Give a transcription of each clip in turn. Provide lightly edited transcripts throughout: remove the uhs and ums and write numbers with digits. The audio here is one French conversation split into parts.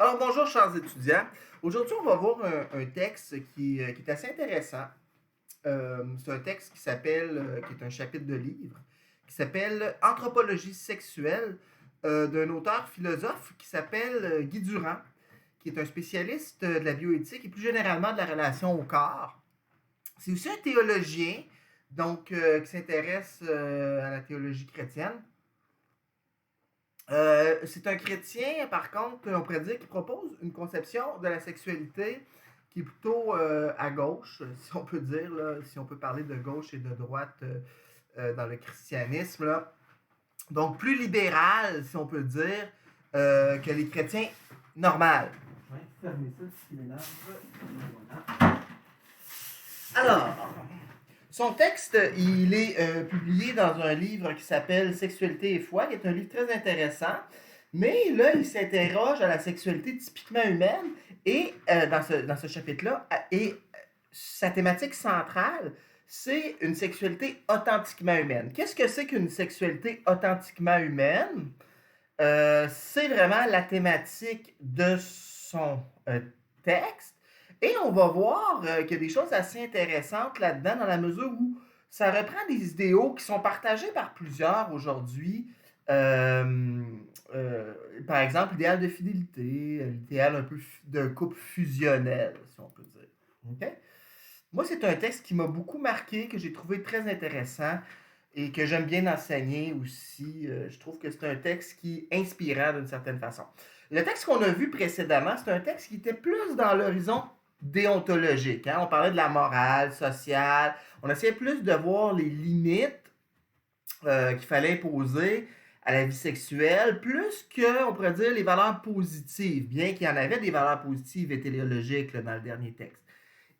Alors, bonjour, chers étudiants. Aujourd'hui, on va voir un texte qui est assez intéressant. C'est un texte qui est un chapitre de livre, qui s'appelle Anthropologie sexuelle d'un auteur philosophe qui s'appelle Guy Durand, qui est un spécialiste de la bioéthique et plus généralement de la relation au corps. C'est aussi un théologien, donc qui s'intéresse à la théologie chrétienne. C'est un chrétien, par contre, on pourrait dire, qui propose une conception de la sexualité qui est plutôt à gauche, si on peut dire, là, si on peut parler de gauche et de droite dans le christianisme. Là. Donc, plus libéral, si on peut dire, que les chrétiens normales. Ouais, fermez ça, ce qui m'énerve. Voilà. Alors, son texte, il est publié dans un livre qui s'appelle Sexualité et foi, qui est un livre très intéressant. Mais là, il s'interroge à la sexualité typiquement humaine et dans ce chapitre-là, et sa thématique centrale, c'est une sexualité authentiquement humaine. Qu'est-ce que c'est qu'une sexualité authentiquement humaine? C'est vraiment la thématique de son texte. Et on va voir qu'il y a des choses assez intéressantes là-dedans dans la mesure où ça reprend des idéaux qui sont partagés par plusieurs aujourd'hui. Euh, Par exemple, l'idéal de fidélité, l'idéal un peu d'un couple fusionnel, si on peut dire. Okay? Moi, c'est un texte qui m'a beaucoup marqué, que j'ai trouvé très intéressant et que j'aime bien enseigner aussi. Je trouve que c'est un texte qui est inspirant d'une certaine façon. Le texte qu'on a vu précédemment, c'est un texte qui était plus dans l'horizon déontologique. Hein? On parlait de la morale, sociale. On essayait plus de voir les limites qu'il fallait imposer à la vie sexuelle, plus que, on pourrait dire, les valeurs positives, bien qu'il y en avait des valeurs positives et téléologiques là, dans le dernier texte.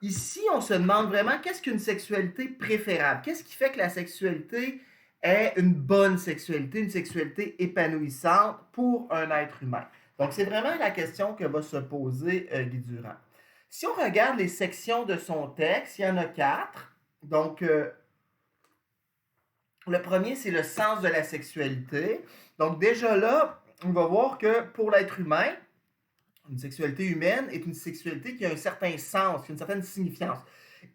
Ici, on se demande vraiment qu'est-ce qu'une sexualité préférable? Qu'est-ce qui fait que la sexualité est une bonne sexualité, une sexualité épanouissante pour un être humain? Donc, c'est vraiment la question que va se poser Guy Durand. Si on regarde les sections de son texte, il y en a 4. Donc, le premier, c'est le sens de la sexualité. Donc, déjà là, on va voir que pour l'être humain, une sexualité humaine est une sexualité qui a un certain sens, qui a une certaine signifiance.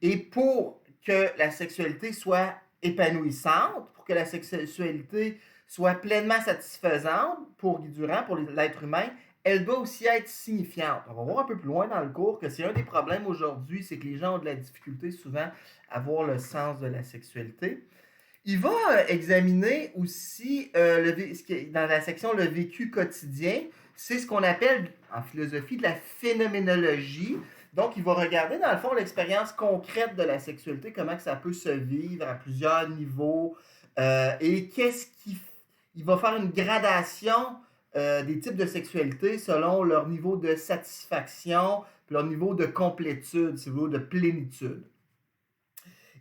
Et pour que la sexualité soit épanouissante, pour que la sexualité soit pleinement satisfaisante pour Guy Durand, pour l'être humain, elle doit aussi être signifiante. On va voir un peu plus loin dans le cours que c'est un des problèmes aujourd'hui, c'est que les gens ont de la difficulté souvent à voir le sens de la sexualité. Il va examiner aussi, dans la section le vécu quotidien, c'est ce qu'on appelle en philosophie de la phénoménologie. Donc, il va regarder dans le fond l'expérience concrète de la sexualité, comment que ça peut se vivre à plusieurs niveaux, et il va faire une gradation des types de sexualité selon leur niveau de satisfaction, leur niveau de complétude, si vous voulez, de plénitude.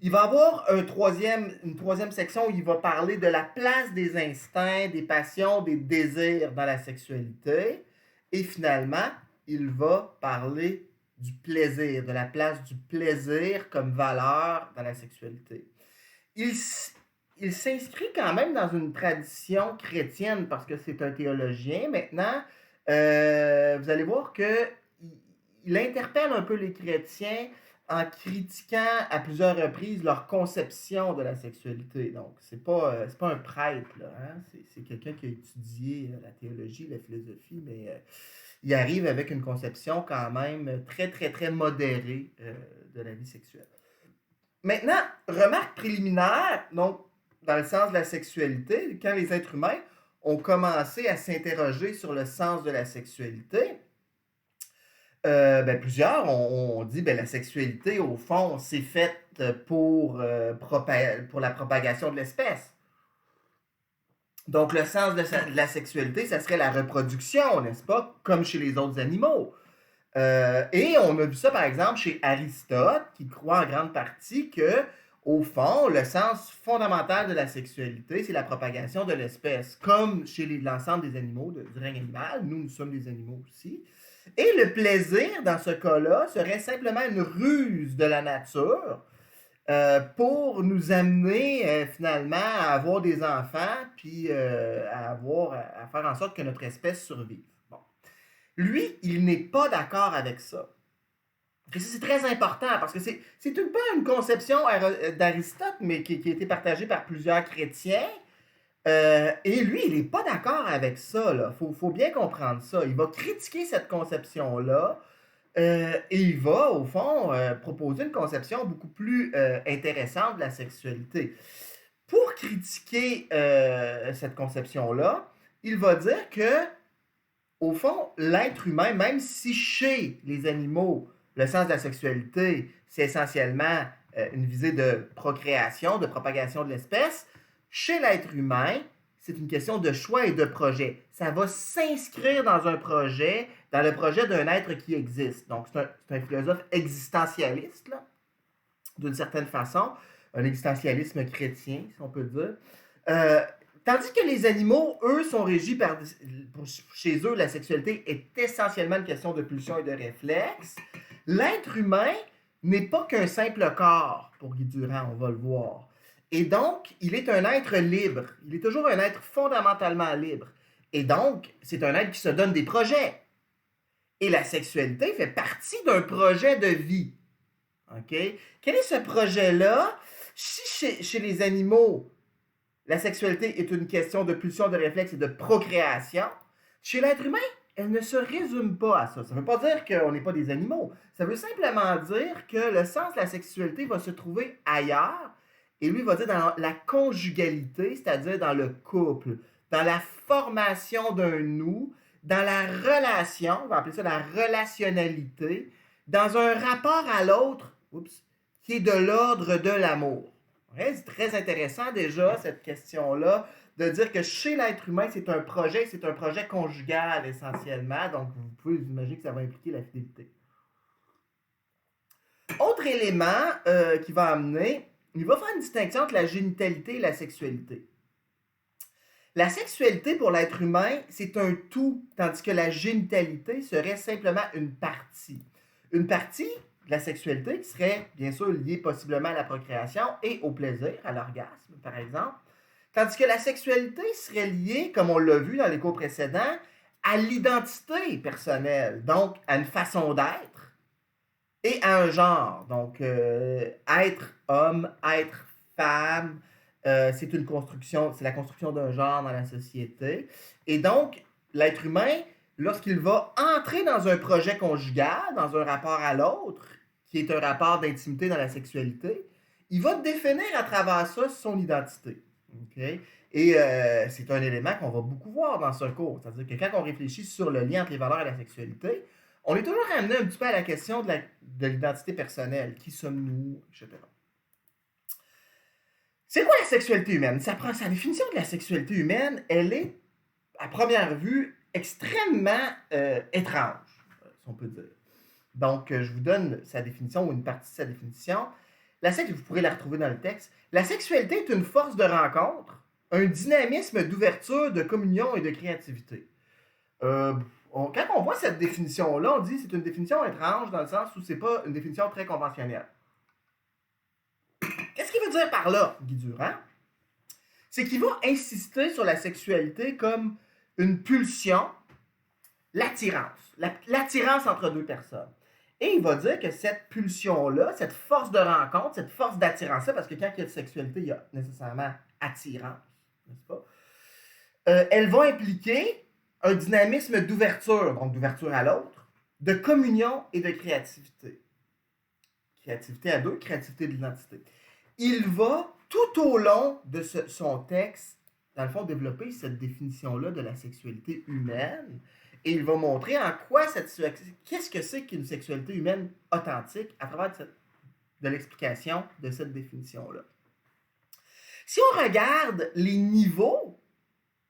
Il va y avoir une troisième section où il va parler de la place des instincts, des passions, des désirs dans la sexualité. Et finalement, il va parler du plaisir, de la place du plaisir comme valeur dans la sexualité. Il s'inscrit quand même dans une tradition chrétienne parce que c'est un théologien. Maintenant, vous allez voir qu'il interpelle un peu les chrétiens en critiquant à plusieurs reprises leur conception de la sexualité. Donc, c'est pas un prêtre, là, hein? C'est quelqu'un qui a étudié la théologie, la philosophie, mais il arrive avec une conception quand même très, très, très modérée de la vie sexuelle. Maintenant, remarque préliminaire, donc, dans le sens de la sexualité, quand les êtres humains ont commencé à s'interroger sur le sens de la sexualité, plusieurs ont dit la sexualité, au fond, c'est faite pour la propagation de l'espèce. Donc, le sens de la sexualité, ça serait la reproduction, n'est-ce pas? Comme chez les autres animaux. Et on a vu ça, par exemple, chez Aristote, qui croit en grande partie que, au fond, le sens fondamental de la sexualité, c'est la propagation de l'espèce. Comme chez l'ensemble des animaux du règne animal, nous sommes des animaux aussi. Et le plaisir, dans ce cas-là, serait simplement une ruse de la nature pour nous amener finalement à avoir des enfants, puis à faire en sorte que notre espèce survive. Bon. Lui, il n'est pas d'accord avec ça. Et ça, c'est très important parce que c'est un peu une conception d'Aristote, mais qui a été partagée par plusieurs chrétiens. Et lui, il n'est pas d'accord avec ça. Il faut bien comprendre ça. Il va critiquer cette conception-là et il va, au fond, proposer une conception beaucoup plus intéressante de la sexualité. Pour critiquer cette conception-là, il va dire que, au fond, l'être humain, même si chez les animaux, le sens de la sexualité, c'est essentiellement une visée de procréation, de propagation de l'espèce, chez l'être humain, c'est une question de choix et de projet. Ça va s'inscrire dans un projet, dans le projet d'un être qui existe. Donc, c'est un philosophe existentialiste, là, d'une certaine façon, un existentialisme chrétien, si on peut dire. Euh, Tandis que les animaux, eux, sont régis par... Chez eux, la sexualité est essentiellement une question de pulsion et de réflexe. L'être humain n'est pas qu'un simple corps, pour Guy Durand, on va le voir. Et donc, il est un être libre. Il est toujours un être fondamentalement libre. Et donc, c'est un être qui se donne des projets. Et la sexualité fait partie d'un projet de vie. OK? Quel est ce projet-là? Si chez les animaux, la sexualité est une question de pulsion, de réflexe et de procréation, chez l'être humain, elle ne se résume pas à ça. Ça ne veut pas dire qu'on n'est pas des animaux. Ça veut simplement dire que le sens de la sexualité va se trouver ailleurs. Et lui va dire dans la conjugalité, c'est-à-dire dans le couple, dans la formation d'un nous, dans la relation, on va appeler ça la relationnalité, dans un rapport à l'autre, qui est de l'ordre de l'amour. Ouais, c'est très intéressant déjà, cette question-là, de dire que chez l'être humain, c'est un projet conjugal essentiellement, donc vous pouvez vous imaginer que ça va impliquer la fidélité. Autre élément qui va amener, il va faire une distinction entre la génitalité et la sexualité. La sexualité pour l'être humain, c'est un tout, tandis que la génitalité serait simplement une partie. Une partie de la sexualité qui serait bien sûr liée possiblement à la procréation et au plaisir, à l'orgasme par exemple, tandis que la sexualité serait liée, comme on l'a vu dans les cours précédents, à l'identité personnelle, donc à une façon d'être et à un genre. Donc, être homme, être femme, c'est une construction, c'est la construction d'un genre dans la société. Et donc, l'être humain, lorsqu'il va entrer dans un projet conjugal, dans un rapport à l'autre, qui est un rapport d'intimité dans la sexualité, il va définir à travers ça son identité. Okay? Et c'est un élément qu'on va beaucoup voir dans ce cours. C'est-à-dire que quand on réfléchit sur le lien entre les valeurs et la sexualité, on est toujours amené un petit peu à la question de l'identité personnelle. Qui sommes-nous, etc. C'est quoi la sexualité humaine? Sa définition de la sexualité humaine, elle est, à première vue, extrêmement étrange, si on peut dire. Donc, je vous donne sa définition ou une partie de sa définition. Vous pourrez la retrouver dans le texte. La sexualité est une force de rencontre, un dynamisme d'ouverture, de communion et de créativité. Quand on voit cette définition-là, on dit que c'est une définition étrange dans le sens où c'est pas une définition très conventionnelle. Qu'est-ce qu'il veut dire par là, Guy Durand? C'est qu'il va insister sur la sexualité comme une pulsion, l'attirance entre deux personnes. Et il va dire que cette pulsion-là, cette force de rencontre, cette force d'attirance-là, parce que quand il y a de sexualité, il y a nécessairement attirance, n'est-ce pas? Elle va impliquer un dynamisme d'ouverture, donc d'ouverture à l'autre, de communion et de créativité. Créativité à deux, créativité de l'identité. Il va, tout au long de son texte, dans le fond, développer cette définition-là de la sexualité humaine. Et il va montrer en quoi qu'est-ce que c'est qu'une sexualité humaine authentique à travers de l'explication de cette définition-là. Si on regarde les niveaux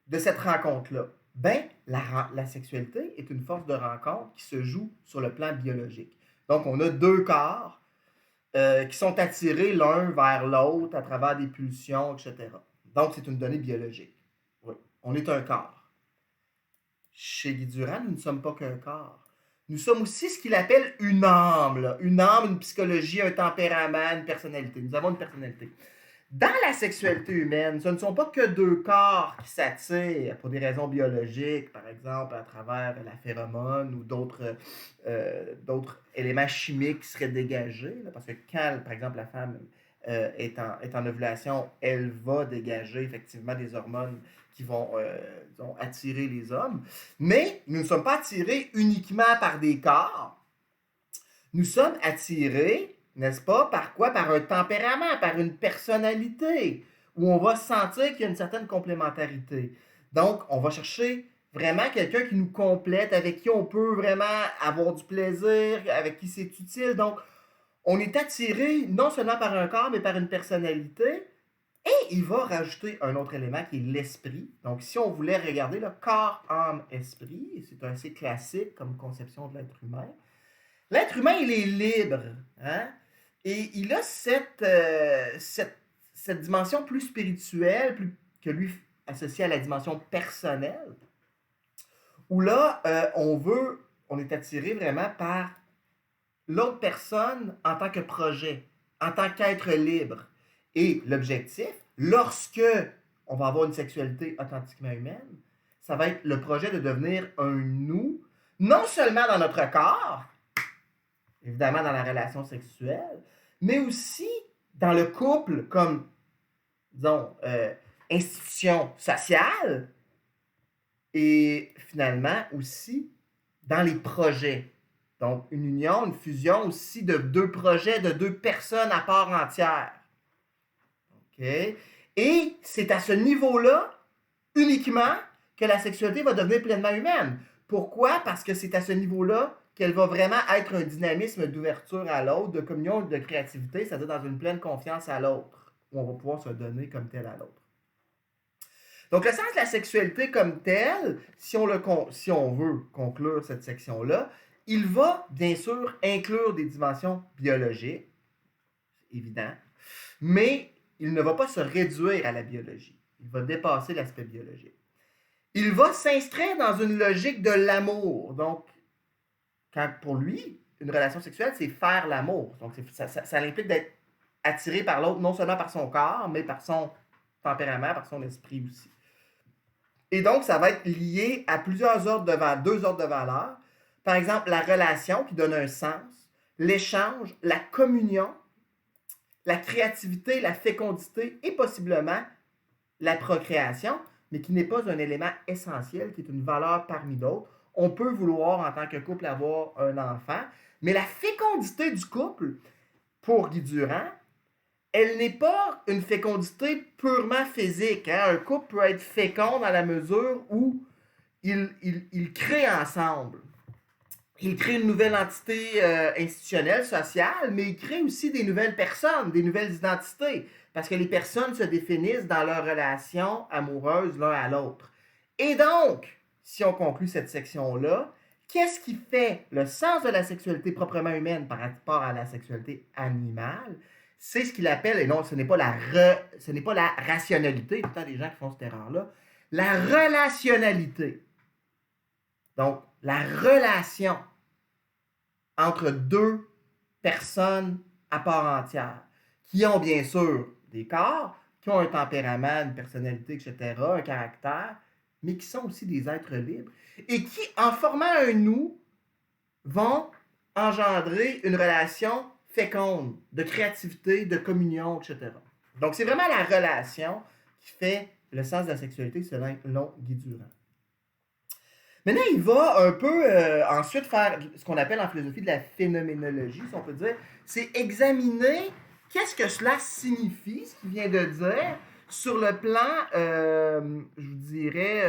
de cette rencontre-là, ben, la sexualité est une force de rencontre qui se joue sur le plan biologique. Donc, on a deux corps qui sont attirés l'un vers l'autre à travers des pulsions, etc. Donc, c'est une donnée biologique. Oui, on est un corps. Chez Guy Durand, nous ne sommes pas qu'un corps. Nous sommes aussi ce qu'il appelle une âme. Là. Une âme, une psychologie, un tempérament, une personnalité. Nous avons une personnalité. Dans la sexualité humaine, ce ne sont pas que deux corps qui s'attirent pour des raisons biologiques, par exemple à travers la phéromone ou d'autres éléments chimiques qui seraient dégagés. Là, parce que quand, par exemple, la femme est en ovulation, elle va dégager effectivement des hormones qui vont disons, attirer les hommes. Mais nous ne sommes pas attirés uniquement par des corps. Nous sommes attirés, n'est-ce pas, par quoi? Par un tempérament, par une personnalité, où on va sentir qu'il y a une certaine complémentarité. Donc, on va chercher vraiment quelqu'un qui nous complète, avec qui on peut vraiment avoir du plaisir, avec qui c'est utile. Donc, on est attiré non seulement par un corps, mais par une personnalité. Et il va rajouter un autre élément qui est l'esprit. Donc, si on voulait regarder le corps, âme, esprit, c'est assez classique comme conception de l'être humain. L'être humain, il est libre. Hein? Et il a cette dimension plus spirituelle, que lui associée à la dimension personnelle, où là, on est attiré vraiment par l'autre personne en tant que projet, en tant qu'être libre. Et l'objectif, lorsque on va avoir une sexualité authentiquement humaine, ça va être le projet de devenir un nous, non seulement dans notre corps, évidemment dans la relation sexuelle, mais aussi dans le couple comme, disons, institution sociale, et finalement aussi dans les projets. Donc, une union, une fusion aussi de deux projets, de deux personnes à part entière. OK? Et c'est à ce niveau-là, uniquement, que la sexualité va devenir pleinement humaine. Pourquoi? Parce que c'est à ce niveau-là qu'elle va vraiment être un dynamisme d'ouverture à l'autre, de communion, de créativité, c'est-à-dire dans une pleine confiance à l'autre, où on va pouvoir se donner comme tel à l'autre. Donc, le sens de la sexualité comme tel, si on veut conclure cette section-là, il va, bien sûr, inclure des dimensions biologiques, évident, mais il ne va pas se réduire à la biologie. Il va dépasser l'aspect biologique. Il va s'inscrire dans une logique de l'amour. Donc, quand pour lui, une relation sexuelle, c'est faire l'amour. Donc, ça implique d'être attiré par l'autre, non seulement par son corps, mais par son tempérament, par son esprit aussi. Et donc, ça va être lié à deux ordres de valeurs. Par exemple, la relation qui donne un sens, l'échange, la communion, la créativité, la fécondité et possiblement la procréation, mais qui n'est pas un élément essentiel, qui est une valeur parmi d'autres. On peut vouloir, en tant que couple, avoir un enfant, mais la fécondité du couple, pour Guy Durand, elle n'est pas une fécondité purement physique. Hein? Un couple peut être fécond dans la mesure où ils créent ensemble. Ils créent une nouvelle entité institutionnelle, sociale, mais ils créent aussi des nouvelles personnes, des nouvelles identités, parce que les personnes se définissent dans leur relation amoureuse l'un à l'autre. Et donc, si on conclut cette section-là, qu'est-ce qui fait le sens de la sexualité proprement humaine par rapport à la sexualité animale? C'est ce qu'il appelle, et non, ce n'est pas la rationalité, il y a tout le temps des gens qui font cette erreur-là, la relationnalité. Donc, la relation entre deux personnes à part entière, qui ont bien sûr des corps, qui ont un tempérament, une personnalité, etc., un caractère, mais qui sont aussi des êtres libres, et qui, en formant un nous, vont engendrer une relation féconde, de créativité, de communion, etc. Donc, c'est vraiment la relation qui fait le sens de la sexualité selon Guy Durand. Maintenant, il va un peu ensuite faire ce qu'on appelle en philosophie de la phénoménologie, si on peut dire, c'est examiner qu'est-ce que cela signifie, ce qu'il vient de dire, sur le plan, je vous dirais,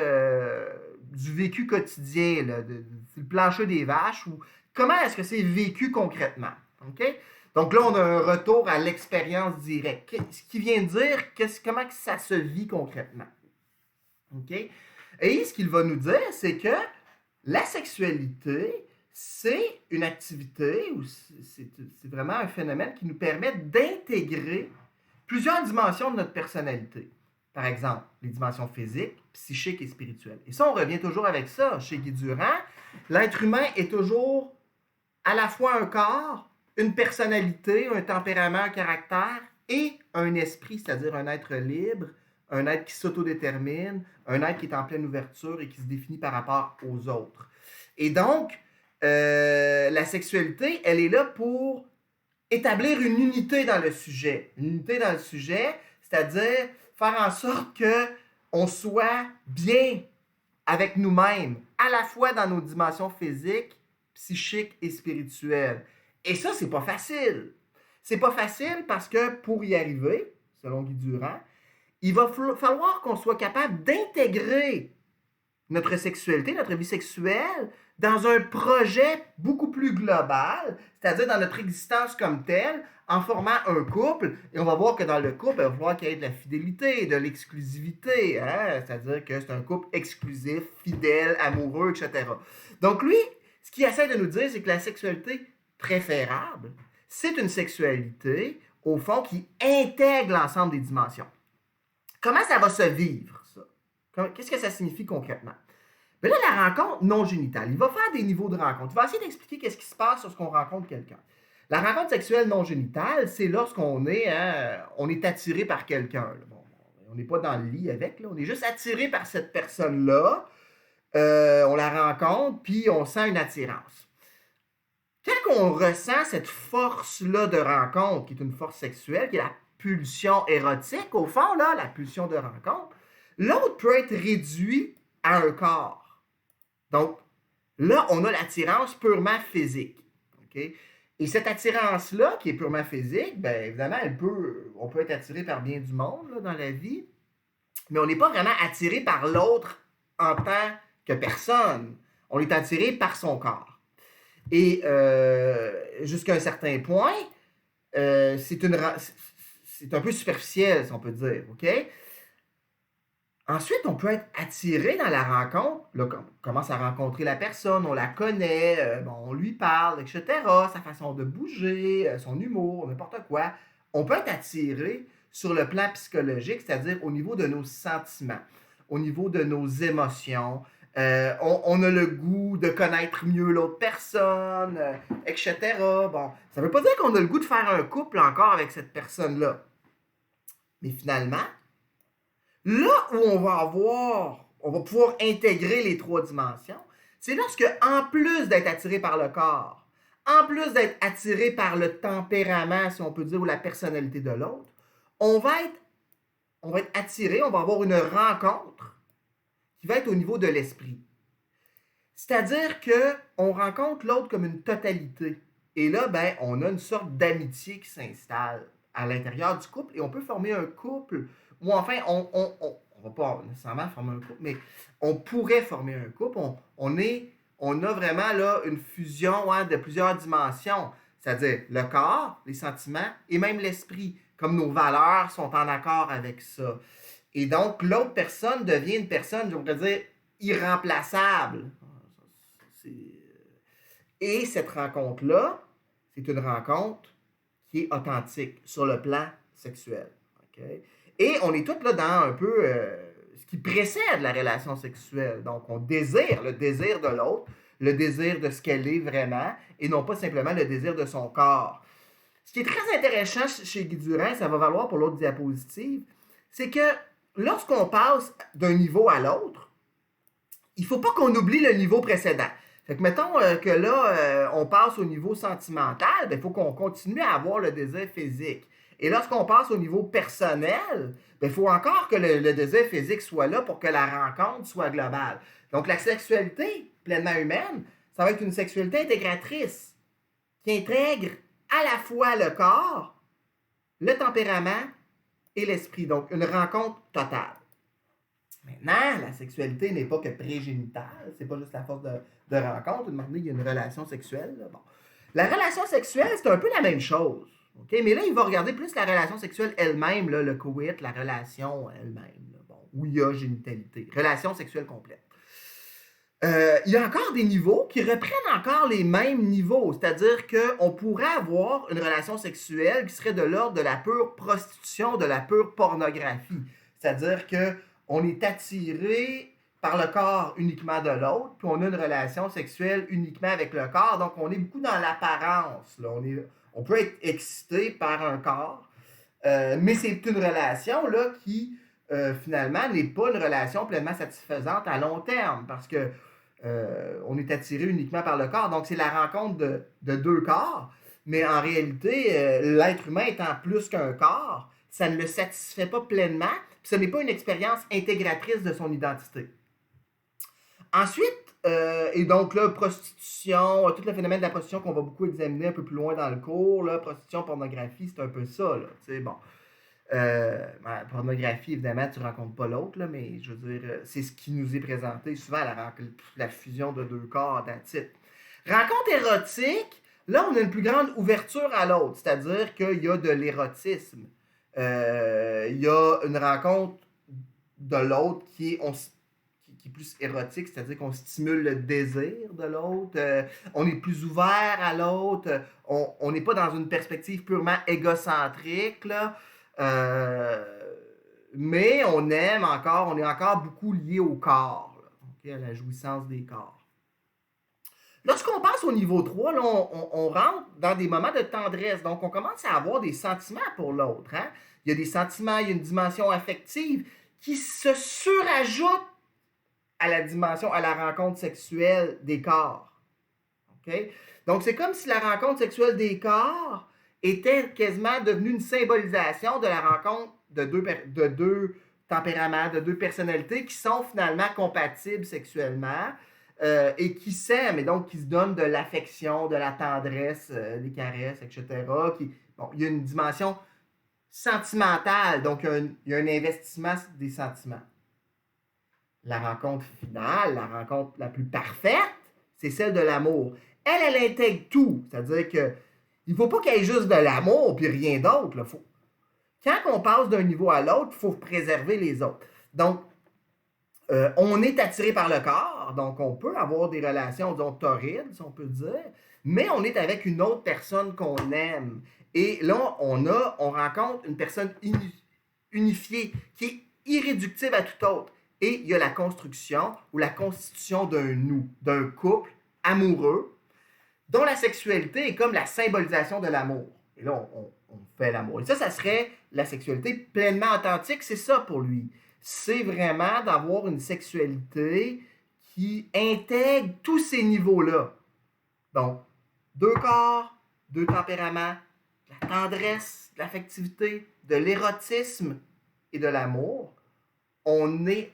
du vécu quotidien, là, du plancher des vaches, ou comment est-ce que c'est vécu concrètement. Okay? Donc là, on a un retour à l'expérience directe. Ce qui vient de dire, comment ça se vit concrètement. Okay? Et ce qu'il va nous dire, c'est que la sexualité, c'est une activité, ou c'est vraiment un phénomène qui nous permet d'intégrer plusieurs dimensions de notre personnalité. Par exemple, les dimensions physiques, psychiques et spirituelles. Et ça, on revient toujours avec ça. Chez Guy Durand, l'être humain est toujours à la fois un corps, une personnalité, un tempérament, un caractère et un esprit, c'est-à-dire un être libre, un être qui s'autodétermine, un être qui est en pleine ouverture et qui se définit par rapport aux autres. Et donc, la sexualité, elle est là pour établir une unité dans le sujet. Une unité dans le sujet, c'est-à-dire faire en sorte qu'on soit bien avec nous-mêmes, à la fois dans nos dimensions physiques, psychiques et spirituelles. Et ça, c'est pas facile. C'est pas facile parce que pour y arriver, selon Guy Durand, il va falloir qu'on soit capable d'intégrer notre sexualité, notre vie sexuelle, dans un projet beaucoup plus global, c'est-à-dire dans notre existence comme telle, en formant un couple. Et on va voir que dans le couple, il va falloir qu'il y ait de la fidélité, de l'exclusivité. Hein? C'est-à-dire que c'est un couple exclusif, fidèle, amoureux, etc. Donc lui, ce qu'il essaie de nous dire, c'est que la sexualité préférable, c'est une sexualité, au fond, qui intègre l'ensemble des dimensions. Comment ça va se vivre, ça? Qu'est-ce que ça signifie concrètement? Mais là, la rencontre non génitale, il va faire des niveaux de rencontre. Il va essayer d'expliquer qu'est-ce qui se passe lorsqu'on rencontre quelqu'un. La rencontre sexuelle non génitale, c'est lorsqu'on est, on est attiré par quelqu'un. Bon, on n'est pas dans le lit avec, là, on est juste attiré par cette personne-là. On la rencontre, puis on sent une attirance. Quand on ressent cette force-là de rencontre, qui est une force sexuelle, qui est la pulsion érotique, au fond, là, la pulsion de rencontre, l'autre peut être réduit à un corps. Donc, là, on a l'attirance purement physique. Okay? Et cette attirance-là, qui est purement physique, bien évidemment, on peut être attiré par bien du monde là, dans la vie, mais on n'est pas vraiment attiré par l'autre en tant que personne. On est attiré par son corps. Et jusqu'à un certain point, c'est un peu superficiel, si on peut dire. OK? Ensuite, on peut être attiré dans la rencontre. Là, on commence à rencontrer la personne, on la connaît, on lui parle, etc. Sa façon de bouger, son humour, n'importe quoi. On peut être attiré sur le plan psychologique, c'est-à-dire au niveau de nos sentiments, au niveau de nos émotions. On a le goût de connaître mieux l'autre personne, etc. Bon, ça ne veut pas dire qu'on a le goût de faire un couple encore avec cette personne-là. Mais finalement, là où on va pouvoir intégrer les trois dimensions, c'est lorsque, en plus d'être attiré par le corps, en plus d'être attiré par le tempérament, si on peut dire, ou la personnalité de l'autre, on va être attiré, on va avoir une rencontre qui va être au niveau de l'esprit. C'est-à-dire qu'on rencontre l'autre comme une totalité. Et là, ben, on a une sorte d'amitié qui s'installe à l'intérieur du couple et on peut former un couple ou enfin, on va pas nécessairement former un couple, mais on pourrait former un couple. On a vraiment là une fusion de plusieurs dimensions, c'est-à-dire le corps, les sentiments et même l'esprit, comme nos valeurs sont en accord avec ça. Et donc, l'autre personne devient une personne, je voudrais dire, irremplaçable. Et cette rencontre-là, c'est une rencontre qui est authentique sur le plan sexuel. Okay? Et on est tous là dans un peu ce qui précède la relation sexuelle. Donc, on désire le désir de l'autre, le désir de ce qu'elle est vraiment, et non pas simplement le désir de son corps. Ce qui est très intéressant chez Guy Durand, ça va valoir pour l'autre diapositive, c'est que lorsqu'on passe d'un niveau à l'autre, il ne faut pas qu'on oublie le niveau précédent. Fait que mettons que là, on passe au niveau sentimental, il faut qu'on continue à avoir le désir physique. Et lorsqu'on passe au niveau personnel, il faut encore que le désir physique soit là pour que la rencontre soit globale. Donc la sexualité pleinement humaine, ça va être une sexualité intégratrice qui intègre à la fois le corps, le tempérament et l'esprit. Donc une rencontre totale. Maintenant, la sexualité n'est pas que prégénitale, c'est pas juste la force de rencontre. Il y a une relation sexuelle. Là. Bon. La relation sexuelle, c'est un peu la même chose. Okay? Mais là, il va regarder plus la relation sexuelle elle-même, là, le coït, la relation elle-même, là, bon, où il y a génitalité. Relation sexuelle complète. Il y a encore des niveaux qui reprennent encore les mêmes niveaux. C'est-à-dire qu'on pourrait avoir une relation sexuelle qui serait de l'ordre de la pure prostitution, de la pure pornographie. C'est-à-dire qu'on est attiré par le corps uniquement de l'autre, puis on a une relation sexuelle uniquement avec le corps. Donc, on est beaucoup dans l'apparence. Là. On peut être excité par un corps, Mais c'est une relation là, qui, finalement, n'est pas une relation pleinement satisfaisante à long terme parce que on est attiré uniquement par le corps. Donc, c'est la rencontre de deux corps. Mais en réalité, l'être humain étant plus qu'un corps, ça ne le satisfait pas pleinement. Puis ce n'est pas une expérience intégratrice de son identité. Ensuite, et donc là, prostitution, tout le phénomène de la prostitution qu'on va beaucoup examiner un peu plus loin dans le cours, là, prostitution, pornographie, c'est un peu ça, là, tu sais, bon. Pornographie, évidemment, tu ne rencontres pas l'autre, là, mais je veux dire, c'est ce qui nous est présenté souvent, la fusion de deux corps, that's it. Rencontre érotique, là, on a une plus grande ouverture à l'autre, c'est-à-dire qu'il y a de l'érotisme. Il y a une rencontre de l'autre qui est plus érotique, c'est-à-dire qu'on stimule le désir de l'autre, on est plus ouvert à l'autre, on n'est pas dans une perspective purement égocentrique, là, mais on est encore beaucoup lié au corps, là, okay, à la jouissance des corps. Lorsqu'on passe au niveau 3, là, on rentre dans des moments de tendresse, donc on commence à avoir des sentiments pour l'autre. Hein? Il y a des sentiments, il y a une dimension affective qui se surajoute à la dimension, à la rencontre sexuelle des corps. Okay? Donc, c'est comme si la rencontre sexuelle des corps était quasiment devenue une symbolisation de la rencontre de deux tempéraments, de deux personnalités qui sont finalement compatibles sexuellement et qui s'aiment, et donc qui se donnent de l'affection, de la tendresse, des caresses, etc. Bon, il y a une dimension sentimentale, donc il y a un investissement des sentiments. La rencontre finale, la rencontre la plus parfaite, c'est celle de l'amour. Elle intègre tout. C'est-à-dire qu'il ne faut pas qu'il y ait juste de l'amour puis rien d'autre. Là. Quand on passe d'un niveau à l'autre, il faut préserver les autres. Donc, on est attiré par le corps, donc on peut avoir des relations, disons, torrides, si on peut dire, mais on est avec une autre personne qu'on aime. Et là, on rencontre une personne unifiée qui est irréductible à tout autre. Et il y a la construction ou la constitution d'un nous, d'un couple amoureux, dont la sexualité est comme la symbolisation de l'amour. Et là, on fait l'amour. Et ça serait la sexualité pleinement authentique, c'est ça pour lui. C'est vraiment d'avoir une sexualité qui intègre tous ces niveaux-là. Donc, deux corps, deux tempéraments, de la tendresse, de l'affectivité, de l'érotisme et de l'amour. On est...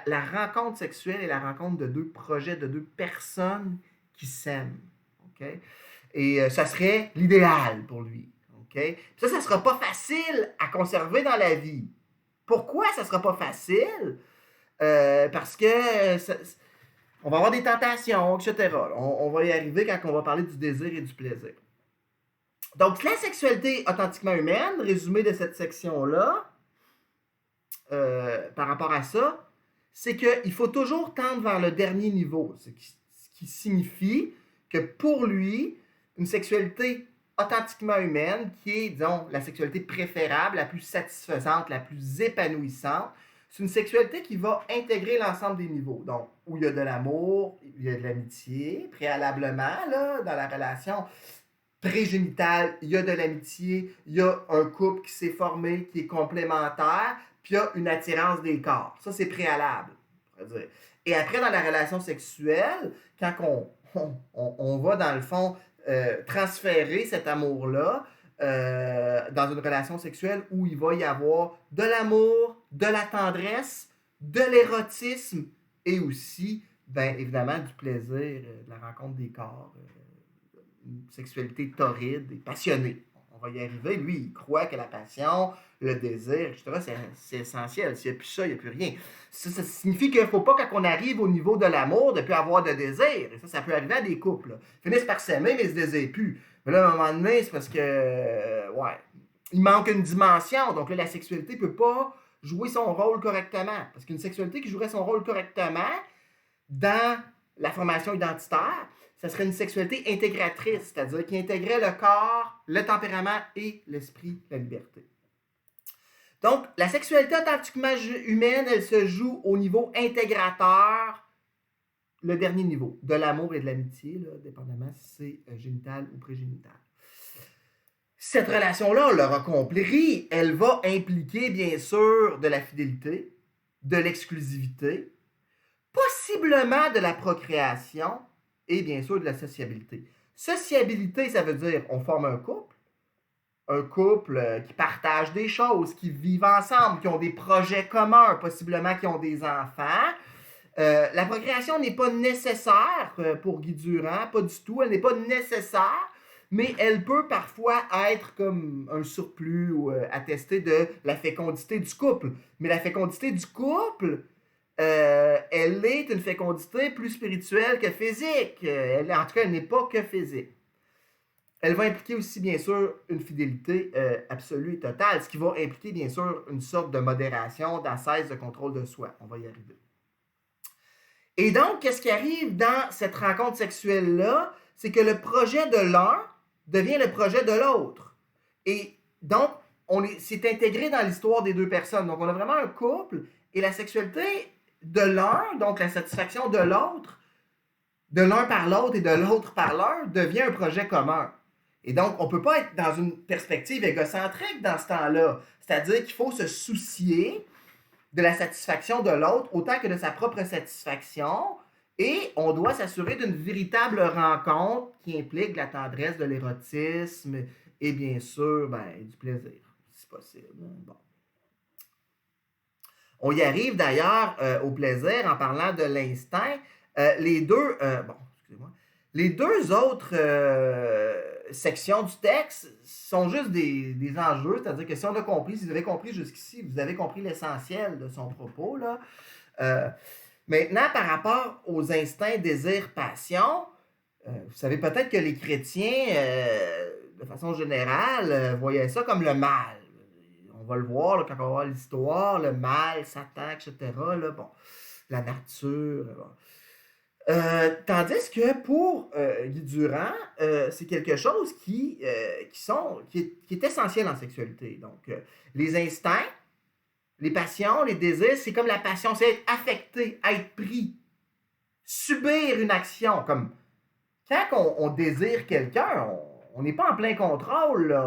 La rencontre sexuelle est la rencontre de deux projets, de deux personnes qui s'aiment. Okay? Et ça serait l'idéal pour lui. Okay? Ça ne sera pas facile à conserver dans la vie. Pourquoi ça ne sera pas facile? Parce que on va avoir des tentations, etc. On va y arriver quand on va parler du désir et du plaisir. Donc, la sexualité authentiquement humaine, résumé de cette section-là, par rapport à ça, c'est qu'il faut toujours tendre vers le dernier niveau, ce qui signifie que pour lui, une sexualité authentiquement humaine, qui est, disons, la sexualité préférable, la plus satisfaisante, la plus épanouissante, c'est une sexualité qui va intégrer l'ensemble des niveaux. Donc, où il y a de l'amour, il y a de l'amitié, préalablement, là, dans la relation prégénitale, il y a de l'amitié, il y a un couple qui s'est formé, qui est complémentaire, puis il y a une attirance des corps. Ça, c'est préalable. Et après, dans la relation sexuelle, quand on va, dans le fond, transférer cet amour-là dans une relation sexuelle où il va y avoir de l'amour, de la tendresse, de l'érotisme et aussi, bien évidemment, du plaisir, de la rencontre des corps, une sexualité torride et passionnée. On va y arriver. Lui, il croit que la passion, le désir, etc., c'est essentiel. S'il n'y a plus ça, il n'y a plus rien. Ça signifie qu'il ne faut pas, quand on arrive au niveau de l'amour, de ne plus avoir de désir. Et ça peut arriver à des couples. Là. Ils finissent par s'aimer, mais ils ne se désirent plus. Mais là, à un moment donné, c'est parce que, il manque une dimension. Donc là, la sexualité ne peut pas jouer son rôle correctement. Parce qu'une sexualité qui jouerait son rôle correctement dans la formation identitaire, ça serait une sexualité intégratrice, c'est-à-dire qui intégrait le corps, le tempérament et l'esprit, la liberté. Donc, la sexualité authentiquement humaine, elle se joue au niveau intégrateur, le dernier niveau, de l'amour et de l'amitié, là, dépendamment si c'est génital ou prégénital. Cette relation-là, on l'aura compris, elle va impliquer bien sûr de la fidélité, de l'exclusivité, possiblement de la procréation et bien sûr de la sociabilité. Sociabilité, ça veut dire on forme un couple qui partage des choses, qui vivent ensemble, qui ont des projets communs, possiblement qui ont des enfants. La procréation n'est pas nécessaire pour Guy Durand, pas du tout, elle n'est pas nécessaire, mais elle peut parfois être comme un surplus ou attester de la fécondité du couple. Mais la fécondité du couple, elle est une fécondité plus spirituelle que physique. En tout cas, elle n'est pas que physique. Elle va impliquer aussi, bien sûr, une fidélité absolue et totale, ce qui va impliquer, bien sûr, une sorte de modération, d'ascèse, de contrôle de soi. On va y arriver. Et donc, qu'est-ce qui arrive dans cette rencontre sexuelle-là? C'est que le projet de l'un devient le projet de l'autre. Et donc, c'est intégré dans l'histoire des deux personnes. Donc, on a vraiment un couple et la sexualité de l'un, donc la satisfaction de l'autre, de l'un par l'autre et de l'autre par l'un, devient un projet commun. Et donc, on ne peut pas être dans une perspective égocentrique dans ce temps-là. C'est-à-dire qu'il faut se soucier de la satisfaction de l'autre autant que de sa propre satisfaction. Et on doit s'assurer d'une véritable rencontre qui implique de la tendresse, de l'érotisme et bien sûr du plaisir, si possible. Bon. On y arrive d'ailleurs au plaisir en parlant de l'instinct. Les deux autres sections du texte sont juste des enjeux, c'est-à-dire que si on a compris, si vous avez compris jusqu'ici, vous avez compris l'essentiel de son propos, là. Maintenant, par rapport aux instincts, désirs, passions, vous savez peut-être que les chrétiens, de façon générale, voyaient ça comme le mal. On va le voir là, quand on va voir l'histoire, le mal, Satan, etc. Là, bon, la nature. Bon. Tandis que pour Guy Durand, c'est quelque chose qui est essentiel en sexualité. Donc, les instincts, les passions, les désirs, c'est comme la passion, c'est être affecté, être pris, subir une action. Comme quand on désire quelqu'un, on n'est pas en plein contrôle,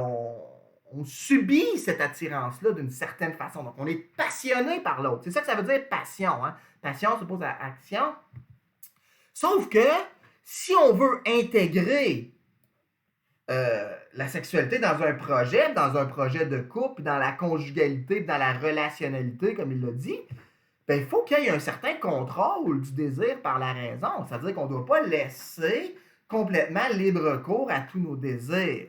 on subit cette attirance-là d'une certaine façon. Donc, on est passionné par l'autre. C'est ça que ça veut dire passion. Hein? Passion s'oppose à action. Sauf que si on veut intégrer la sexualité dans un projet de couple, dans la conjugalité, dans la relationnalité, comme il l'a dit, il faut qu'il y ait un certain contrôle du désir par la raison. C'est-à-dire qu'on ne doit pas laisser complètement libre cours à tous nos désirs.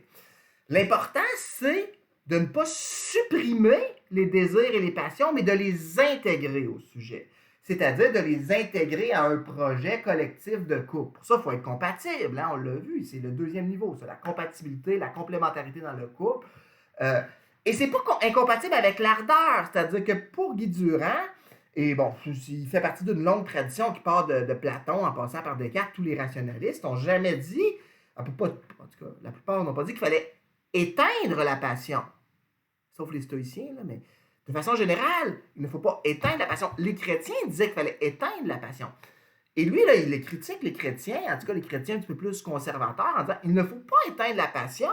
L'important, c'est de ne pas supprimer les désirs et les passions, mais de les intégrer au sujet. C'est-à-dire de les intégrer à un projet collectif de couple. Pour ça, il faut être compatible. Hein? On l'a vu, c'est le deuxième niveau, c'est la compatibilité, la complémentarité dans le couple. Et c'est pas incompatible avec l'ardeur. C'est-à-dire que pour Guy Durand, et bon, il fait partie d'une longue tradition qui part de Platon en passant par Descartes, tous les rationalistes n'ont jamais dit, en tout cas, la plupart n'ont pas dit qu'il fallait éteindre la passion. Sauf les stoïciens, là, mais de façon générale, il ne faut pas éteindre la passion. Les chrétiens disaient qu'il fallait éteindre la passion. Et lui, là, il les critique, les chrétiens, en tout cas les chrétiens un petit peu plus conservateurs, en disant il ne faut pas éteindre la passion.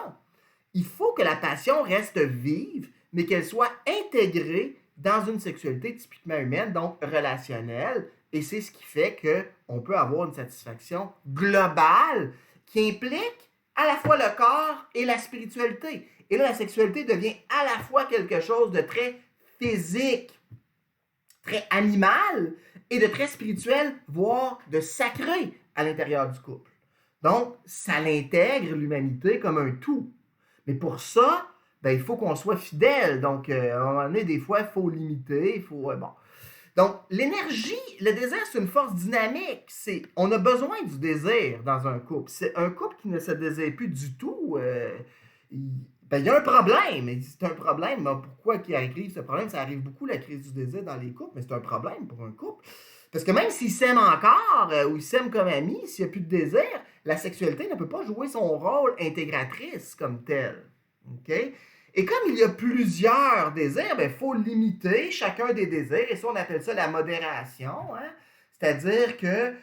Il faut que la passion reste vive, mais qu'elle soit intégrée dans une sexualité typiquement humaine, donc relationnelle. Et c'est ce qui fait qu'on peut avoir une satisfaction globale qui implique à la fois le corps et la spiritualité. Et là, la sexualité devient à la fois quelque chose de très physique, très animal et de très spirituel, voire de sacré à l'intérieur du couple. Donc, ça l'intègre l'humanité comme un tout. Mais pour ça, il faut qu'on soit fidèle. Donc, à un moment donné, des fois, il faut limiter, il faut... bon. Donc, l'énergie, le désir, c'est une force dynamique. On a besoin du désir dans un couple. C'est un couple qui ne se désire plus du tout. Il y a un problème. C'est un problème. Pourquoi qu'il arrive ce problème? Ça arrive beaucoup, la crise du désir dans les couples, mais c'est un problème pour un couple. Parce que même s'ils s'aiment encore, ou ils s'aiment comme amis, s'il n'y a plus de désir, la sexualité ne peut pas jouer son rôle intégratrice comme tel. OK? Et comme il y a plusieurs désirs, il faut limiter chacun des désirs. Et ça, on appelle ça la modération. Hein? C'est-à-dire que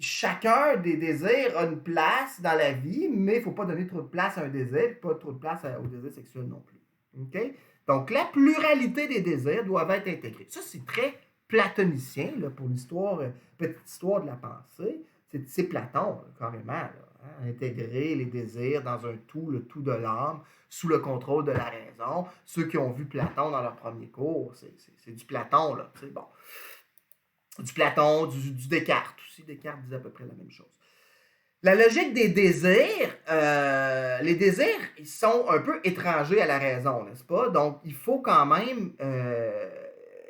chacun des désirs a une place dans la vie, mais il ne faut pas donner trop de place à un désir, pas trop de place au désir sexuel non plus. Okay? Donc, la pluralité des désirs doivent être intégrés. Ça, c'est très platonicien là, pour l'histoire, petite histoire de la pensée. C'est Platon, là, carrément. Là, hein? Intégrer les désirs dans un tout, le tout de l'âme, sous le contrôle de la raison. Ceux qui ont vu Platon dans leur premier cours, c'est du Platon, là. Bon. Du Platon, du Descartes aussi. Descartes disait à peu près la même chose. La logique des désirs, les désirs, ils sont un peu étrangers à la raison, n'est-ce pas? Donc, il faut quand même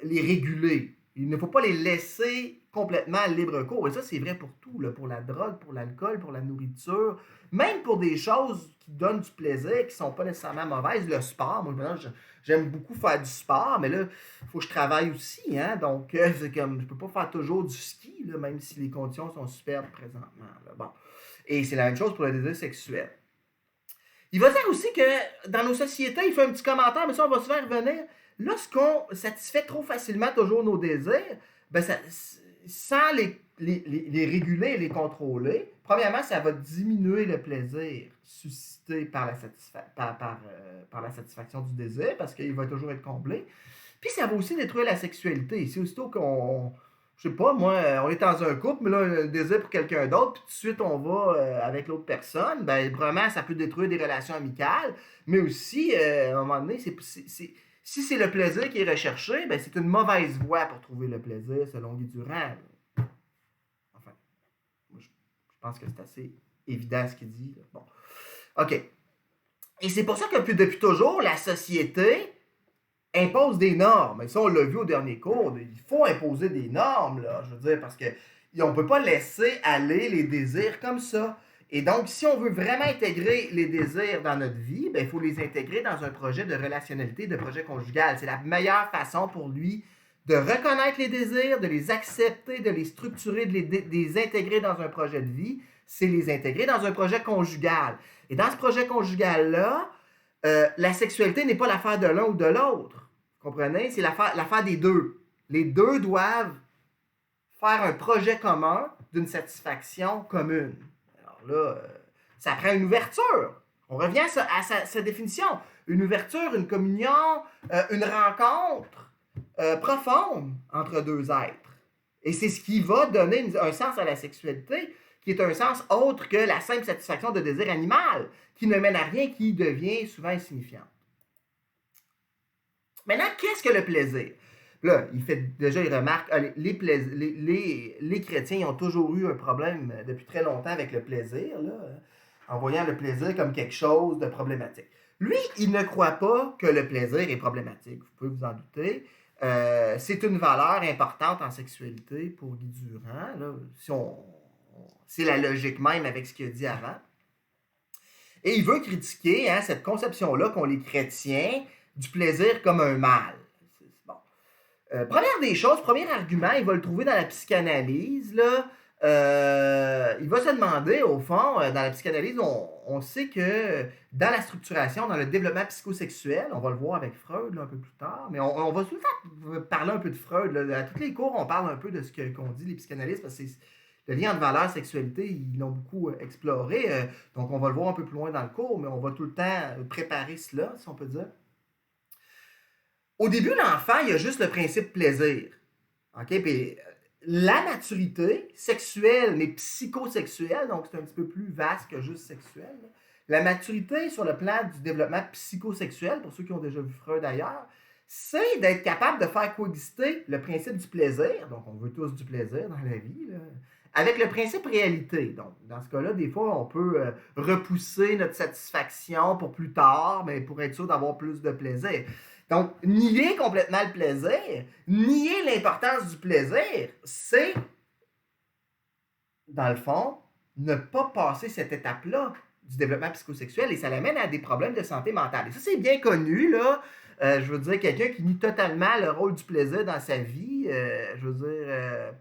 les réguler. Il ne faut pas les laisser complètement à libre cours. Et ça, c'est vrai pour tout, là, pour la drogue, pour l'alcool, pour la nourriture, même pour des choses qui donnent du plaisir, qui ne sont pas nécessairement mauvaises. Le sport, moi, j'aime beaucoup faire du sport, mais là, il faut que je travaille aussi. Hein? Donc, c'est comme, je ne peux pas faire toujours du ski, là, même si les conditions sont superbes présentement. Là. Bon. Et c'est la même chose pour le désir sexuel. Il va dire aussi que dans nos sociétés, il fait un petit commentaire, mais ça, on va souvent revenir. Lorsqu'on satisfait trop facilement toujours nos désirs, ben ça, sans les réguler et les contrôler, premièrement, ça va diminuer le plaisir suscité par la satisfaction du désir, parce qu'il va toujours être comblé. Puis ça va aussi détruire la sexualité. C'est aussitôt qu'on... Je sais pas, moi, on est dans un couple, mais là, on a un désir pour quelqu'un d'autre, puis tout de suite, on va avec l'autre personne. Ben, vraiment, ça peut détruire des relations amicales, mais aussi, à un moment donné, si c'est le plaisir qui est recherché, ben, c'est une mauvaise voie pour trouver le plaisir, selon Guy Durand. Enfin, moi, je pense que c'est assez évident ce qu'il dit. Là. Bon. OK. Et c'est pour ça que depuis toujours, la société impose des normes. Et ça, on l'a vu au dernier cours. Il faut imposer des normes, là, je veux dire, parce qu'on ne peut pas laisser aller les désirs comme ça. Et donc, si on veut vraiment intégrer les désirs dans notre vie, ben, il faut les intégrer dans un projet de relationnalité, de projet conjugal. C'est la meilleure façon pour lui de reconnaître les désirs, de les accepter, de les structurer, de les intégrer dans un projet de vie. C'est les intégrer dans un projet conjugal. Et dans ce projet conjugal-là, la sexualité n'est pas l'affaire de l'un ou de l'autre. Vous comprenez? C'est l'affaire des deux. Les deux doivent faire un projet commun d'une satisfaction commune. Alors là, ça prend une ouverture. On revient à sa définition. Une ouverture, une communion, une rencontre profonde entre deux êtres. Et c'est ce qui va donner un sens à la sexualité, qui est un sens autre que la simple satisfaction de désir animal, qui ne mène à rien, qui devient souvent insignifiant. Maintenant, qu'est-ce que le plaisir? Là, il remarque, les chrétiens ont toujours eu un problème depuis très longtemps avec le plaisir, là, en voyant le plaisir comme quelque chose de problématique. Lui, il ne croit pas que le plaisir est problématique, vous pouvez vous en douter. C'est une valeur importante en sexualité pour Guy Durand. Là, c'est la logique même avec ce qu'il a dit avant. Et il veut critiquer cette conception-là qu'ont les chrétiens du plaisir comme un mal. Bon. Première des choses, premier argument, il va le trouver dans la psychanalyse. Là, il va se demander, au fond, dans la psychanalyse, on sait que dans la structuration, dans le développement psychosexuel, on va le voir avec Freud là, un peu plus tard, mais on va tout le temps parler un peu de Freud. Là. À tous les cours, on parle un peu de ce qu'on dit les psychanalystes, parce que c'est le lien entre valeur et sexualité, ils l'ont beaucoup exploré. Donc, on va le voir un peu plus loin dans le cours, mais on va tout le temps préparer cela, si on peut dire. Au début, l'enfant, il y a juste le principe plaisir. OK? Puis, la maturité sexuelle, mais psychosexuelle, donc c'est un petit peu plus vaste que juste sexuel. Là. La maturité sur le plan du développement psychosexuel, pour ceux qui ont déjà vu Freud ailleurs, c'est d'être capable de faire coexister le principe du plaisir, donc on veut tous du plaisir dans la vie, là, avec le principe réalité. Donc, dans ce cas-là, des fois, on peut repousser notre satisfaction pour plus tard, mais pour être sûr d'avoir plus de plaisir. Donc, nier complètement le plaisir, nier l'importance du plaisir, c'est, dans le fond, ne pas passer cette étape-là du développement psychosexuel et ça l'amène à des problèmes de santé mentale. Et ça, c'est bien connu, là. Je veux dire, quelqu'un qui nie totalement le rôle du plaisir dans sa vie, je veux dire...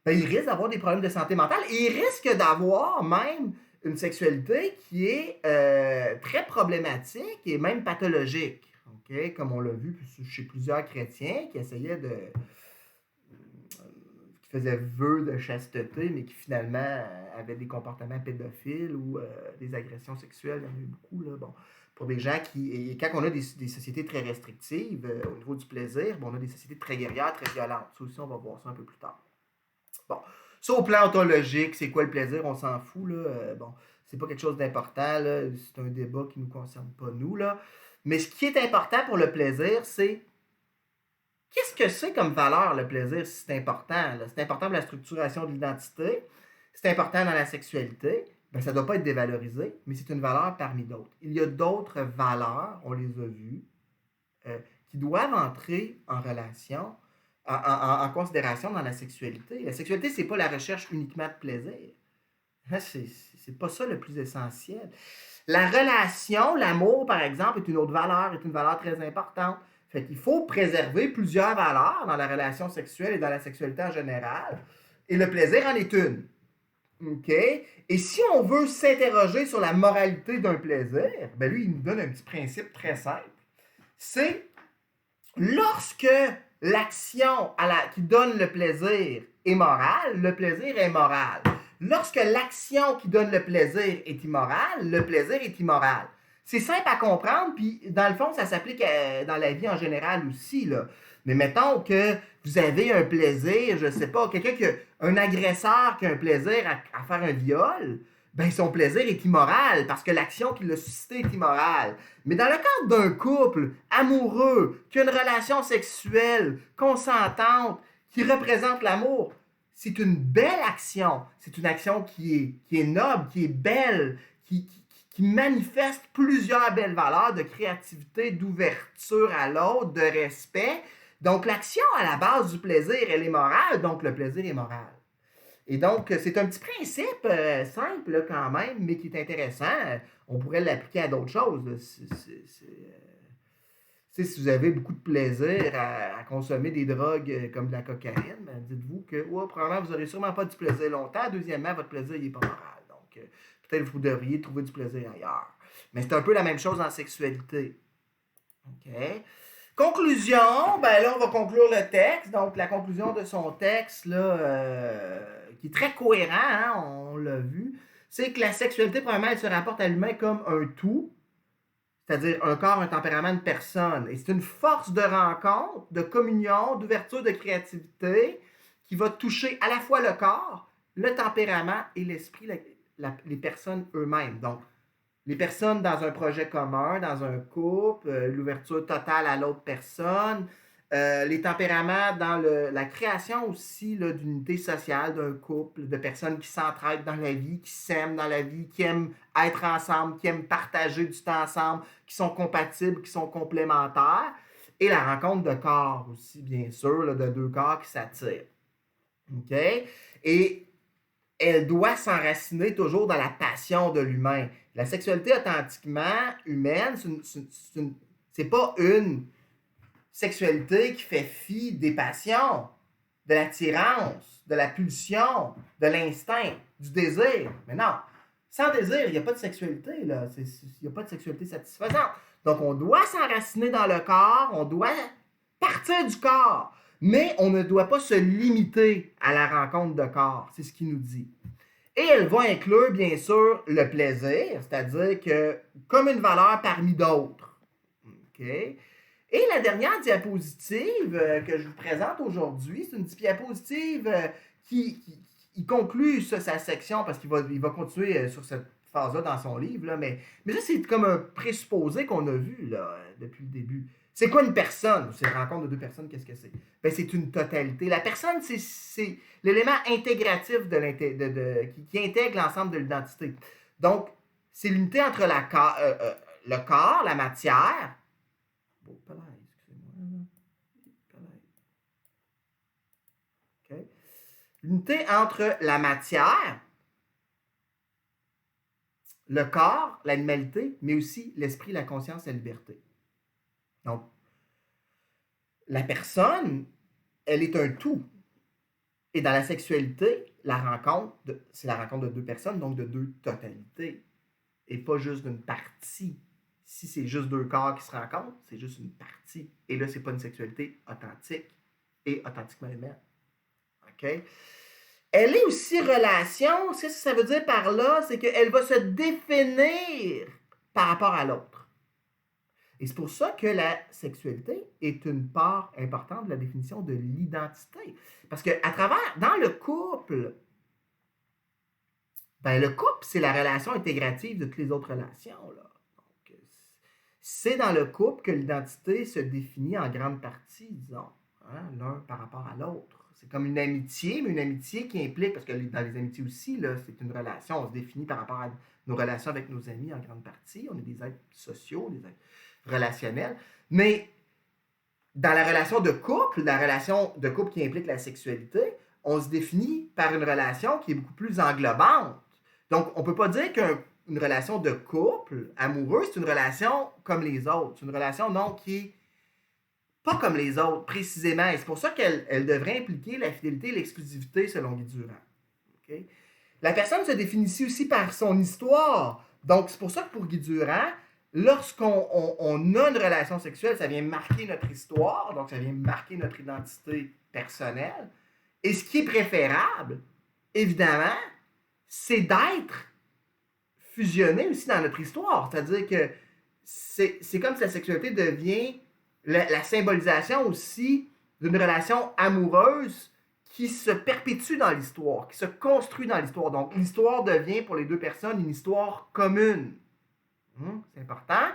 ben, il risque d'avoir des problèmes de santé mentale et il risque d'avoir même une sexualité qui est très problématique et même pathologique. Okay? Comme on l'a vu chez plusieurs chrétiens qui essayaient faisaient vœu de chasteté, mais qui finalement avaient des comportements pédophiles ou des agressions sexuelles. Il y en a eu beaucoup, là. Bon, pour des gens qui... Et quand on a des sociétés très restrictives au niveau du plaisir, bon, on a des sociétés très guerrières, très violentes. Ça aussi, on va voir ça un peu plus tard. Bon, ça au plan ontologique, c'est quoi le plaisir? On s'en fout, là. Bon, c'est pas quelque chose d'important, là. C'est un débat qui ne nous concerne pas, nous, là. Mais ce qui est important pour le plaisir, c'est qu'est-ce que c'est comme valeur, le plaisir, si c'est important? Là? C'est important pour la structuration de l'identité, c'est important dans la sexualité, ben, ça ne doit pas être dévalorisé, mais c'est une valeur parmi d'autres. Il y a d'autres valeurs, on les a vues, qui doivent entrer en relation, en considération dans la sexualité. La sexualité, ce n'est pas la recherche uniquement de plaisir. C'est pas ça le plus essentiel. La relation, l'amour, par exemple, est une autre valeur, est une valeur très importante. Fait qu'il faut préserver plusieurs valeurs dans la relation sexuelle et dans la sexualité en général. Et le plaisir en est une. OK? Et si on veut s'interroger sur la moralité d'un plaisir, ben lui, il nous donne un petit principe très simple. C'est lorsque l'action qui donne le plaisir est morale, le plaisir est moral. Lorsque l'action qui donne le plaisir est immorale, le plaisir est immoral. C'est simple à comprendre, puis dans le fond, ça s'applique dans la vie en général aussi, là. Mais mettons que vous avez un plaisir, je sais pas, un agresseur qui a un plaisir à faire un viol, ben son plaisir est immoral parce que l'action qui l'a suscité est immorale. Mais dans le cadre d'un couple amoureux, qui a une relation sexuelle consentante, qui représente l'amour, c'est une belle action. C'est une action qui est noble, qui est belle, qui manifeste plusieurs belles valeurs de créativité, d'ouverture à l'autre, de respect. Donc, l'action à la base du plaisir, elle est morale, donc le plaisir est moral. Et donc, c'est un petit principe simple là, quand même, mais qui est intéressant. On pourrait l'appliquer à d'autres choses. Si vous avez beaucoup de plaisir à consommer des drogues comme de la cocaïne, ben, dites-vous que, premièrement, vous n'aurez sûrement pas du plaisir longtemps. Deuxièmement, votre plaisir n'est pas moral. Donc, peut-être que vous devriez trouver du plaisir ailleurs. Mais c'est un peu la même chose en sexualité. OK? Conclusion, ben là, on va conclure le texte. Donc, la conclusion de son texte, là, qui est très cohérent, hein, on l'a vu, c'est que la sexualité, premièrement, elle se rapporte à l'humain comme un tout, c'est-à-dire un corps, un tempérament, une personne. Et c'est une force de rencontre, de communion, d'ouverture, de créativité qui va toucher à la fois le corps, le tempérament et l'esprit, les personnes eux-mêmes. Donc, les personnes dans un projet commun, dans un couple, l'ouverture totale à l'autre personne, les tempéraments dans la création aussi là, d'unité sociale d'un couple, de personnes qui s'entraident dans la vie, qui s'aiment dans la vie, qui aiment être ensemble, qui aiment partager du temps ensemble, qui sont compatibles, qui sont complémentaires. Et la rencontre de corps aussi, bien sûr, là, de deux corps qui s'attirent. OK? Et elle doit s'enraciner toujours dans la passion de l'humain. La sexualité authentiquement humaine, c'est pas une sexualité qui fait fi des passions, de l'attirance, de la pulsion, de l'instinct, du désir. Mais non, sans désir, il n'y a pas de sexualité, là. Il n'y a pas de sexualité satisfaisante. Donc, on doit s'enraciner dans le corps, on doit partir du corps. Mais on ne doit pas se limiter à la rencontre de corps. C'est ce qu'il nous dit. Et elle va inclure, bien sûr, le plaisir, c'est-à-dire que comme une valeur parmi d'autres. OK? Et la dernière diapositive que je vous présente aujourd'hui, c'est une diapositive qui conclut sa section parce qu'il va continuer sur cette phase-là dans son livre. Là, mais ça, c'est comme un présupposé qu'on a vu là, depuis le début. C'est quoi une personne? C'est la rencontre de deux personnes, qu'est-ce que c'est? Ben, c'est une totalité. La personne, c'est l'élément intégratif qui intègre l'ensemble de l'identité. Donc, c'est l'unité entre le corps, la matière. Okay. L'unité entre la matière, le corps, l'animalité, mais aussi l'esprit, la conscience, la liberté. Donc, la personne, elle est un tout. Et dans la sexualité, c'est la rencontre de deux personnes, donc de deux totalités, et pas juste d'une partie. Si c'est juste deux corps qui se rencontrent, c'est juste une partie. Et là, c'est pas une sexualité authentique et authentiquement humaine. OK? Elle est aussi relation. Ce que ça veut dire par là, c'est qu'elle va se définir par rapport à l'autre. Et c'est pour ça que la sexualité est une part importante de la définition de l'identité. Parce que dans le couple, le couple, c'est la relation intégrative de toutes les autres relations. Là. Donc, c'est dans le couple que l'identité se définit en grande partie, disons, l'un par rapport à l'autre. C'est comme une amitié, mais une amitié qui implique, parce que dans les amitiés aussi, là, c'est une relation, on se définit par rapport à nos relations avec nos amis en grande partie. On est des êtres sociaux, des êtres relationnels. Mais dans la relation de couple qui implique la sexualité, on se définit par une relation qui est beaucoup plus englobante. Donc, on ne peut pas dire qu'une relation de couple amoureux, c'est une relation comme les autres. C'est une relation, non, qui est pas comme les autres, précisément. Et c'est pour ça qu'elle devrait impliquer la fidélité et l'exclusivité selon Guy Durand. Okay? La personne se définit aussi par son histoire. Donc, c'est pour ça que pour Guy Durand, lorsqu'on a une relation sexuelle, ça vient marquer notre histoire, donc ça vient marquer notre identité personnelle. Et ce qui est préférable, évidemment, c'est d'être fusionné aussi dans notre histoire. C'est-à-dire que c'est comme si la sexualité devient la symbolisation aussi d'une relation amoureuse qui se perpétue dans l'histoire, qui se construit dans l'histoire. Donc, l'histoire devient pour les deux personnes une histoire commune. C'est important.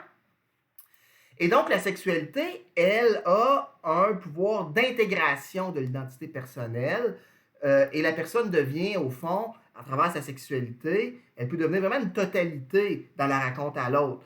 Et donc, la sexualité, elle a un pouvoir d'intégration de l'identité personnelle et la personne devient, au fond, à travers sa sexualité, elle peut devenir vraiment une totalité dans la raconte à l'autre.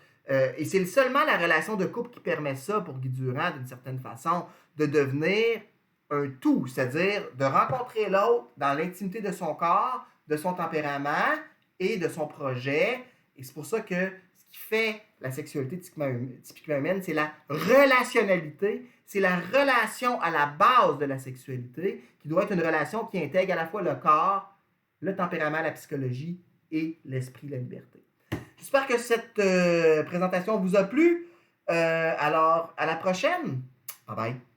Et c'est seulement la relation de couple qui permet ça pour Guy Durand, d'une certaine façon, de devenir un tout, c'est-à-dire de rencontrer l'autre dans l'intimité de son corps, de son tempérament et de son projet. Et c'est pour ça que ce qui fait la sexualité typiquement humaine, c'est la relationnalité, c'est la relation à la base de la sexualité, qui doit être une relation qui intègre à la fois le corps, le tempérament, la psychologie et l'esprit, la liberté. J'espère que cette présentation vous a plu. Alors, à la prochaine. Bye bye.